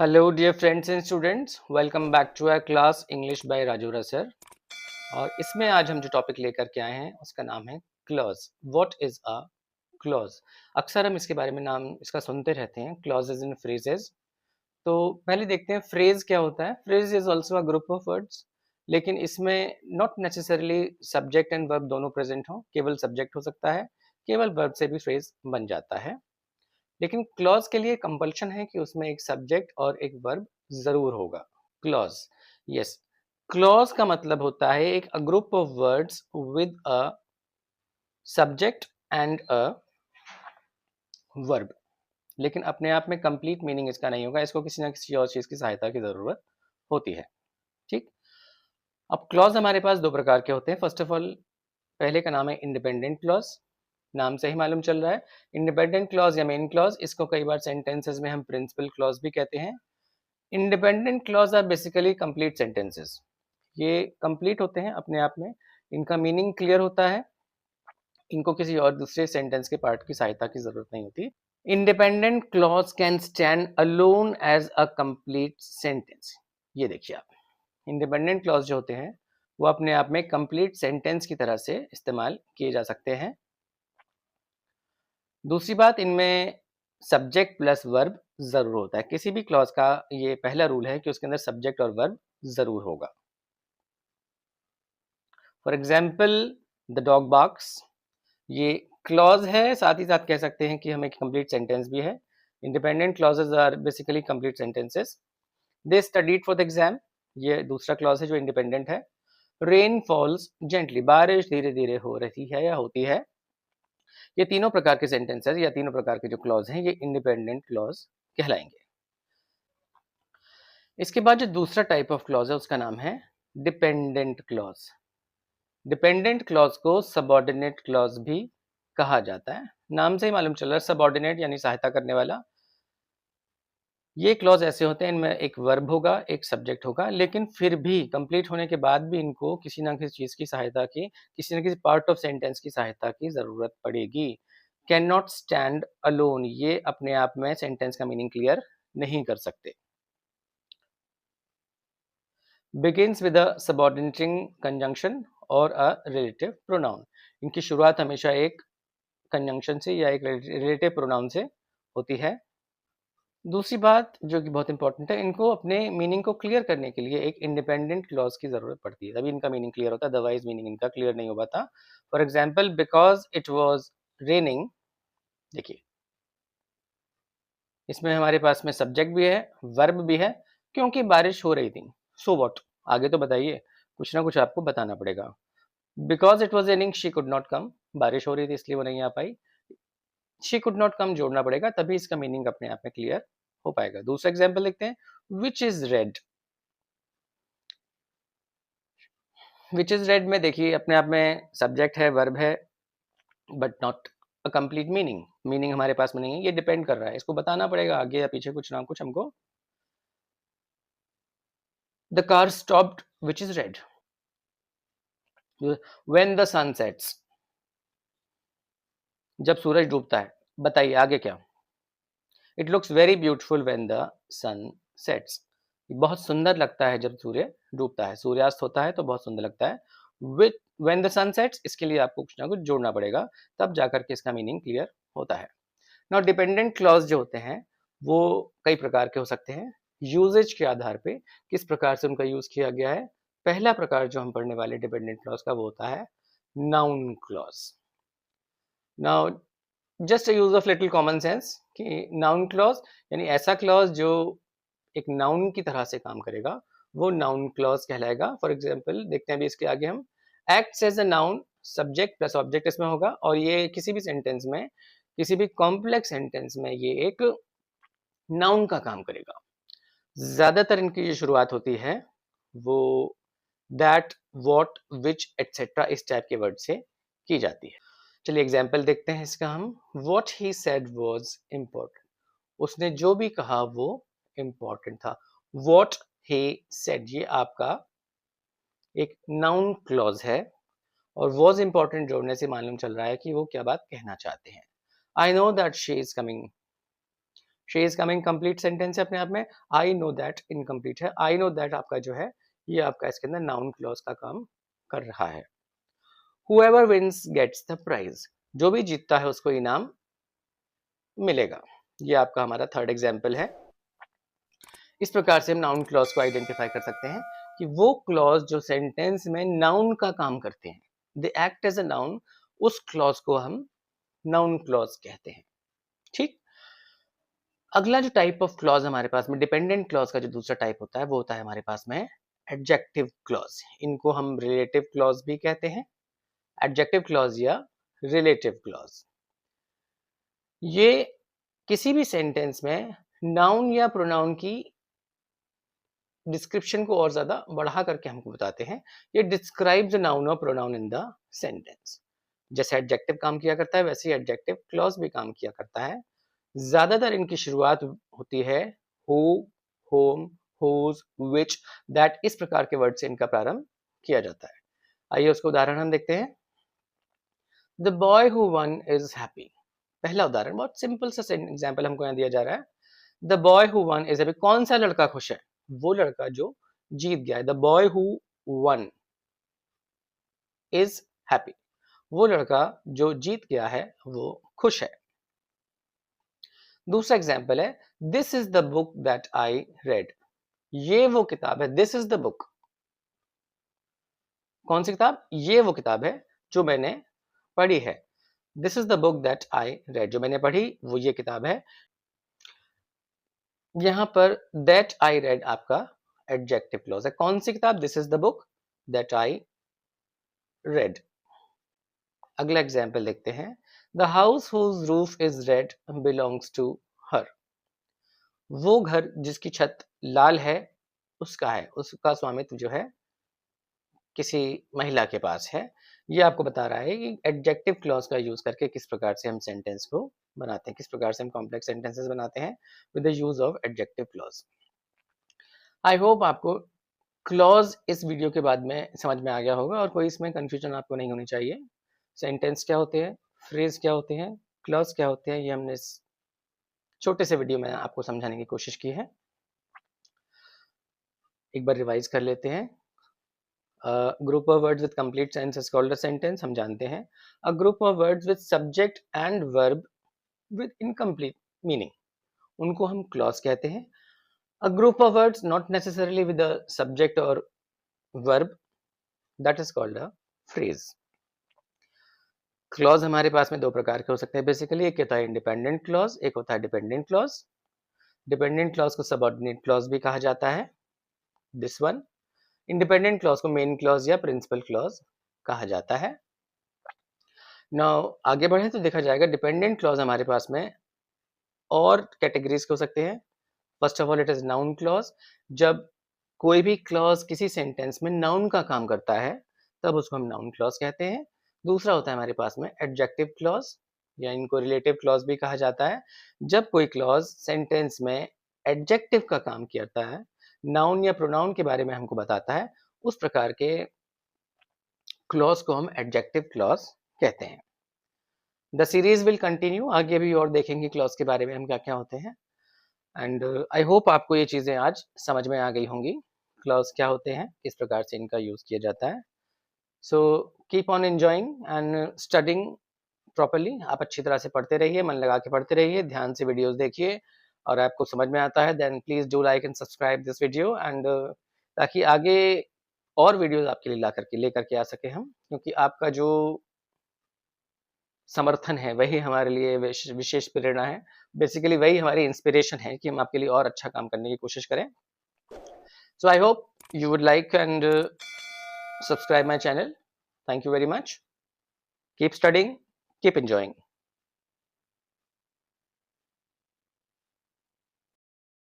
Hello dear friends and students, welcome back to our class English by Rajura sir. और इसमें आज हम जो टॉपिक लेकर के आए हैं उसका नाम है clause. What is a clause? अक्सर हम इसके बारे में नाम इसका सुनते रहते हैं, क्लॉजेज इन फ्रेजेस। तो पहले देखते हैं फ्रेज क्या होता है। Phrase is also a group of words, लेकिन इसमें not necessarily subject and verb दोनों प्रेजेंट हो, केवल सब्जेक्ट हो सकता है, केवल वर्ब से भी फ्रेज बन जाता है। लेकिन क्लॉज के लिए कंपल्शन है कि उसमें एक सब्जेक्ट और एक वर्ब जरूर होगा। क्लॉज, यस, क्लॉज का मतलब होता है एक group of words with a subject and a verb. लेकिन अपने आप में कंप्लीट मीनिंग इसका नहीं होगा, इसको किसी ना किसी और चीज की सहायता की जरूरत होती है। ठीक। अब क्लॉज हमारे पास दो प्रकार के होते हैं। फर्स्ट ऑफ ऑल, पहले का नाम है इंडिपेंडेंट क्लॉज। नाम से ही मालूम चल रहा है, इंडिपेंडेंट क्लॉज या मेन क्लॉज, इसको कई बार सेंटेंसेस में हम प्रिंसिपल क्लॉज भी कहते हैं। Independent clause are basically complete sentences. ये कंप्लीट होते हैं अपने आप में, इनका मीनिंग क्लियर होता है, इनको किसी और दूसरे सेंटेंस के पार्ट की सहायता की जरूरत नहीं होती। Independent clause can stand alone as a complete sentence. ये देखिए आप, इंडिपेंडेंट क्लॉज जो होते हैं वो अपने आप में कंप्लीट सेंटेंस की तरह से इस्तेमाल किए जा सकते हैं। दूसरी बात, इनमें सब्जेक्ट प्लस वर्ब जरूर होता है। किसी भी क्लॉज का ये पहला रूल है कि उसके अंदर सब्जेक्ट और वर्ब जरूर होगा। For example, the dog barks, ये क्लॉज है, साथ ही साथ कह सकते हैं कि हमें कंप्लीट सेंटेंस भी है। Independent clauses are basically complete sentences. They studied for the exam, ये दूसरा क्लॉज है जो इंडिपेंडेंट है। रेन फॉल्स जेंटली, बारिश धीरे धीरे हो रही है या होती है। ये तीनों प्रकार के सेंटेंसेस या तीनों प्रकार के जो क्लॉज हैं ये इंडिपेंडेंट क्लॉज कहलाएंगे। इसके बाद जो दूसरा टाइप ऑफ क्लॉज है उसका नाम है डिपेंडेंट क्लॉज। डिपेंडेंट क्लॉज को सबऑर्डिनेट क्लॉज भी कहा जाता है। नाम से ही मालूम चल रहा है, सबऑर्डिनेट यानी सहायता करने वाला। ये क्लॉज ऐसे होते हैं, इनमें एक वर्ब होगा, एक सब्जेक्ट होगा, लेकिन फिर भी कंप्लीट होने के बाद भी इनको किसी ना किसी चीज की सहायता की, किसी ना किसी पार्ट ऑफ सेंटेंस की सहायता की जरूरत पड़ेगी। कैन नॉट स्टैंड अलोन, ये अपने आप में सेंटेंस का मीनिंग क्लियर नहीं कर सकते। begins with a subordinating conjunction और a relative pronoun। इनकी शुरुआत हमेशा एक कंजंक्शन से या एक रिलेटिव प्रोनाउन से होती है। दूसरी बात जो कि बहुत इंपॉर्टेंट है, इनको अपने मीनिंग को क्लियर करने के लिए एक इंडिपेंडेंट क्लॉज की जरूरत पड़ती है, तभी इनका मीनिंग क्लियर होता है, अदरवाइज मीनिंग इनका क्लियर नहीं हो पाता। For example, because it was raining, देखिए इसमें हमारे पास में सब्जेक्ट भी है, वर्ब भी है, क्योंकि बारिश हो रही थी। सो व्हाट, आगे तो बताइए, कुछ ना कुछ आपको बताना पड़ेगा। Because it was raining she could not come, बारिश हो रही थी इसलिए वो नहीं आ पाई। शी कुड नॉट कम जोड़ना पड़ेगा, तभी इसका मीनिंग अपने आप में क्लियर हो पाएगा। दूसरा एग्जाम्पल देखते हैं, विच is red. Which is red में देखिए अपने आप में सब्जेक्ट है, वर्ब है, but not a complete meaning. Meaning हमारे पास में नहीं है, ये डिपेंड कर रहा है, इसको बताना पड़ेगा आगे या पीछे कुछ ना कुछ हमको। The car stopped which is red when the sun sets, जब सूरज डूबता है। बताइए आगे क्या। It looks very beautiful when the sun sets, बहुत सुंदर लगता है जब सूर्य डूबता है, सूर्यास्त होता है तो बहुत सुंदर लगता है। With when the sun sets, इसके लिए आपको कुछ ना कुछ जोड़ना पड़ेगा, तब जाकर के इसका मीनिंग क्लियर होता है। नाउ डिपेंडेंट क्लॉज जो होते हैं वो कई प्रकार के हो सकते हैं, यूजेज के आधार पे किस प्रकार से उनका यूज किया गया है। पहला प्रकार जो हम पढ़ने वाले डिपेंडेंट क्लॉज का वो होता है noun clause. Now just use of little common sense कि नाउन क्लॉज यानी ऐसा क्लॉज जो एक नाउन की तरह से काम करेगा, वो नाउन क्लॉज कहलाएगा। फॉर एग्जाम्पल देखते हैं अभी इसके आगे हम, acts as a noun, subject plus object इसमें होगा, और ये किसी भी सेंटेंस में, किसी भी कॉम्प्लेक्स सेंटेंस में ये एक नाउन का काम करेगा। ज्यादातर इनकी जो शुरुआत होती है वो दैट, वॉट, विच एटसेट्रा इस टाइप के वर्ड से की जाती है। चलिए एग्जाम्पल देखते हैं इसका हम। What he said was important, उसने जो भी कहा वो इम्पोर्टेंट था। वॉट ही सेड, ये आपका एक नाउन क्लॉज है, और वॉज इम्पोर्टेंट जोड़ने से मालूम चल रहा है कि वो क्या बात कहना चाहते हैं। I know that she is coming, she is coming complete sentence है अपने आप में, आई नो दैट इनकम्प्लीट है, आई नो दैट आपका जो है ये आपका इसके अंदर नाउन क्लॉज का काम कर रहा है। whoever wins gets the prize, जो भी जीतता है उसको इनाम मिलेगा। ये आपका हमारा थर्ड एग्जाम्पल है। इस प्रकार से हम नाउन क्लॉज को आइडेंटिफाई कर सकते हैं कि वो क्लॉज जो सेंटेंस में नाउन का काम करते हैं, they act as a noun, उस क्लॉज को हम नाउन क्लॉज कहते हैं। ठीक, अगला जो टाइप ऑफ क्लॉज हमारे पास में, डिपेंडेंट क्लॉज का जो दूसरा टाइप होता है वो होता है हमारे पास में एडजेक्टिव क्लॉज। इनको हम रिलेटिव क्लॉज भी कहते हैं, एडजेक्टिव क्लॉज या रिलेटिव क्लॉज। ये किसी भी सेंटेंस में नाउन या प्रोनाउन की डिस्क्रिप्शन को और ज्यादा बढ़ा करके हमको बताते हैं। ये डिस्क्राइब्स नाउन और प्रोनाउन इन द सेंटेंस। जैसे एडजेक्टिव काम किया करता है वैसे ही एडजेक्टिव क्लॉज भी काम किया करता है। ज्यादातर इनकी शुरुआत होती है who, whom, whose, which, that, इस प्रकार के वर्ड से इनका प्रारंभ किया जाता है। आइए उसका उदाहरण हम देखते हैं। The boy who one is happy. पहला उदाहरण, बहुत सिंपल सा एग्जाम्पल हमको यहाँ दिया जा रहा है। The boy who one is happy, कौन सा लड़का खुश है? वो लड़का जो जीत गया है। The boy who one is happy, वो लड़का जो जीत गया है वो खुश है। दूसरा एग्जाम्पल है this is the book that I red. ये वो किताब है, दिस इज द बुक, कौन सी किताब? ये वो किताब है जो मैंने पढ़ी है। This is the book that I read, जो मैंने पढ़ी वो ये किताब है। यहां पर दैट आई रेड आपका एडजेक्टिव क्लॉज है। कौन सी किताब? This is the book that I read. अगला एग्जाम्पल देखते हैं। The house whose roof is red belongs to her. वो घर जिसकी छत लाल है उसका है, उसका स्वामित्व जो है किसी महिला के पास है। ये आपको बता रहा है कि एडजेक्टिव क्लॉज का यूज करके किस प्रकार से हम सेंटेंस को बनाते हैं, किस प्रकार से हम कॉम्प्लेक्स सेंटेंसेस बनाते हैं with the use of adjective clause. I hope आपको क्लॉज इस वीडियो के बाद में समझ में आ गया होगा और कोई इसमें कंफ्यूजन आपको नहीं होनी चाहिए। सेंटेंस क्या होते हैं, फ्रेज क्या होते हैं, क्लॉज क्या होते हैं, ये हमने इस छोटे से वीडियो में आपको समझाने की कोशिश की है। एक बार रिवाइज कर लेते हैं। Group of words with complete sense is called a sentence, हम जानते हैं। A group of words with subject and verb with incomplete meaning, उनको हम क्लॉज कहते हैं। A group of words not necessarily with a subject और verb, that is called a phrase. Clause हमारे पास में दो प्रकार के हो सकते हैं बेसिकली, एक होता है इंडिपेंडेंट क्लॉज, एक होता है डिपेंडेंट क्लॉज। डिपेंडेंट क्लॉज को सबऑर्डिनेट क्लॉज भी कहा जाता है, दिस वन। इंडिपेंडेंट क्लॉज को मेन क्लॉज या प्रिंसिपल क्लॉज कहा जाता है। नाउ आगे बढ़े तो देखा जाएगा डिपेंडेंट क्लॉज हमारे पास में और कैटेगरीज के हो सकते हैं। First of all it is noun clause. जब कोई भी क्लॉज किसी सेंटेंस में नाउन का काम करता है तब उसको हम नाउन क्लॉज कहते हैं। दूसरा होता है हमारे पास में एडजेक्टिव क्लॉज, या इनको रिलेटिव क्लॉज भी कहा जाता है। जब कोई क्लॉज सेंटेंस में एडजेक्टिव का काम करता है, नाउन या प्रोनाउन के बारे में हमको बताता है, उस प्रकार के क्लॉज को हम एडजेक्टिव क्लॉज कहते हैं। द सीरीज विल कंटिन्यू, आगे भी और देखेंगे क्लॉज के बारे में हम क्या क्या होते हैं। एंड आई होप आपको ये चीज़ें आज समझ में आ गई होंगी, क्लॉज क्या होते हैं, किस प्रकार से इनका यूज़ किया जाता है। So keep on enjoying and studying properly. आप अच्छी तरह से पढ़ते रहिए, मन लगा के पढ़ते रहिए, ध्यान से वीडियोस देखिए, और आपको समझ में आता है then please do like and subscribe this video and ताकि आगे और वीडियोस आपके लिए लेकर के आ सके हम, क्योंकि आपका जो समर्थन है वही हमारे लिए विशेष प्रेरणा है। बेसिकली वही हमारी इंस्पिरेशन है कि हम आपके लिए और अच्छा काम करने की कोशिश करें। So I hope you would like and subscribe my channel. Thank you very much. Keep studying, keep enjoying.